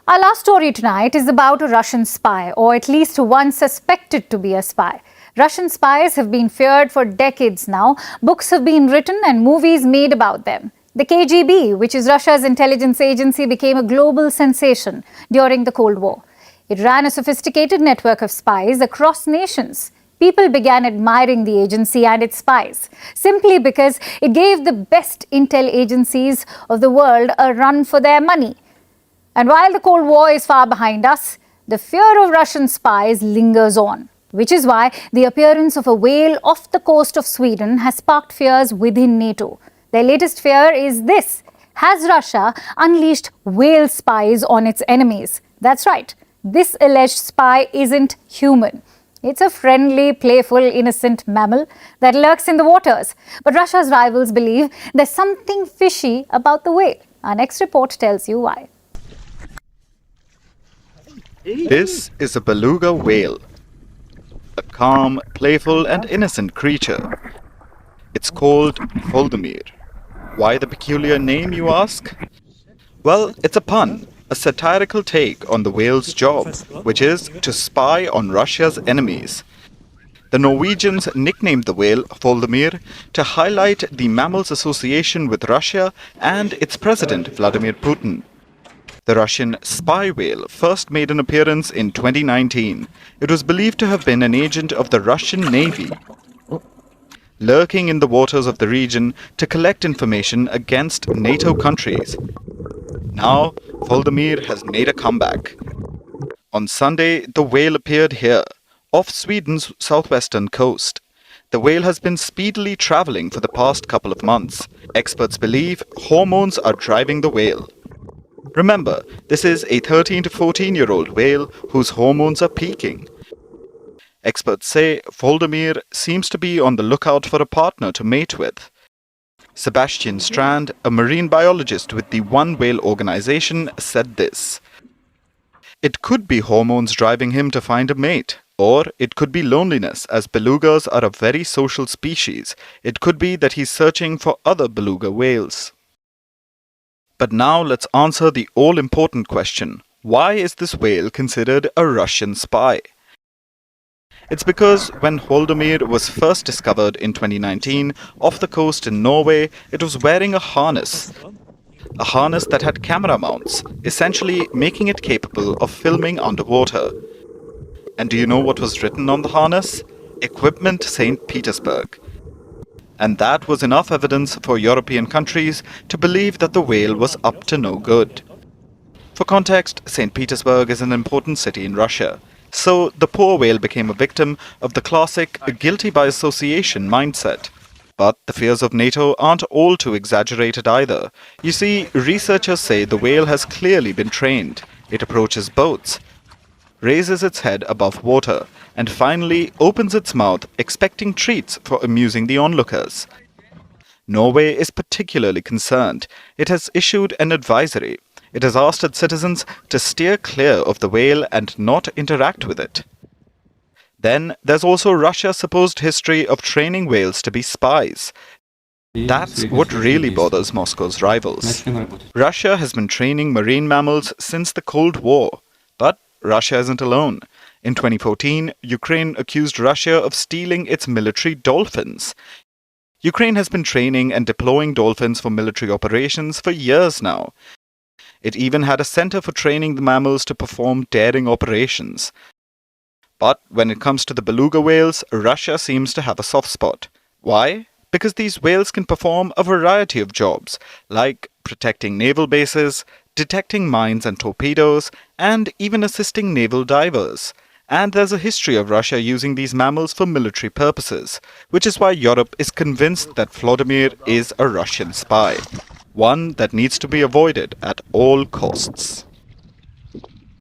Our last story tonight is about a Russian spy, or at least one suspected to be a spy. Russian spies have been feared for decades now. Books have been written and movies made about them. The KGB, which is Russia's intelligence agency, became a global sensation during the Cold War. It ran a sophisticated network of spies across nations. People began admiring the agency and its spies simply because it gave the best intel agencies of the world a run for their money. And while the Cold War is far behind us, the fear of Russian spies lingers on, which is why the appearance of a whale off the coast of Sweden has sparked fears within NATO. Their latest fear is this: has Russia unleashed whale spies on its enemies? That's right, this alleged spy isn't human. It's a friendly, playful, innocent mammal that lurks in the waters. But Russia's rivals believe there's something fishy about the whale. Our next report tells you why. This is a beluga whale, a calm, playful and innocent creature. It's called Voldemir. Why the peculiar name, you ask? Well, it's a pun, a satirical take on the whale's job, which is to spy on Russia's enemies. The Norwegians nicknamed the whale Voldemir to highlight the mammal's association with Russia and its president Vladimir Putin. The Russian spy whale first made an appearance in 2019. It was believed to have been an agent of the Russian Navy, lurking in the waters of the region to collect information against NATO countries. Now, Voldemir has made a comeback. On Sunday, the whale appeared here, off Sweden's southwestern coast. The whale has been speedily traveling for the past couple of months. Experts believe hormones are driving the whale. Remember, this is a 13 to 14-year-old whale whose hormones are peaking. Experts say Voldemir seems to be on the lookout for a partner to mate with. Sebastian Strand, a marine biologist with the One Whale organization, said this: "It could be hormones driving him to find a mate, or it could be loneliness, as belugas are a very social species. It could be that he's searching for other beluga whales." But now let's answer the all-important question: why is this whale considered a Russian spy? It's because when Voldemir was first discovered in 2019 off the coast in Norway, it was wearing a harness that had camera mounts, essentially making it capable of filming underwater. And do you know what was written on the harness? Equipment St. Petersburg. And that was enough evidence for European countries to believe that the whale was up to no good. For context, St. Petersburg is an important city in Russia. So the poor whale became a victim of the classic guilty by association mindset. But the fears of NATO aren't all too exaggerated either. You see, researchers say the whale has clearly been trained. It approaches boats, raises its head above water, and finally opens its mouth, expecting treats for amusing the onlookers. Norway is particularly concerned. It has issued an advisory. It has asked its citizens to steer clear of the whale and not interact with it. Then there's also Russia's supposed history of training whales to be spies. That's what really bothers Moscow's rivals. Russia has been training marine mammals since the Cold War. But Russia isn't alone. In 2014, Ukraine accused Russia of stealing its military dolphins. Ukraine has been training and deploying dolphins for military operations for years now. It even had a center for training the mammals to perform daring operations. But when it comes to the beluga whales, Russia seems to have a soft spot. Why? Because these whales can perform a variety of jobs, like protecting naval bases, detecting mines and torpedoes, and even assisting naval divers. And there's a history of Russia using these mammals for military purposes, which is why Europe is convinced that Voldemir is a Russian spy. One that needs to be avoided at all costs.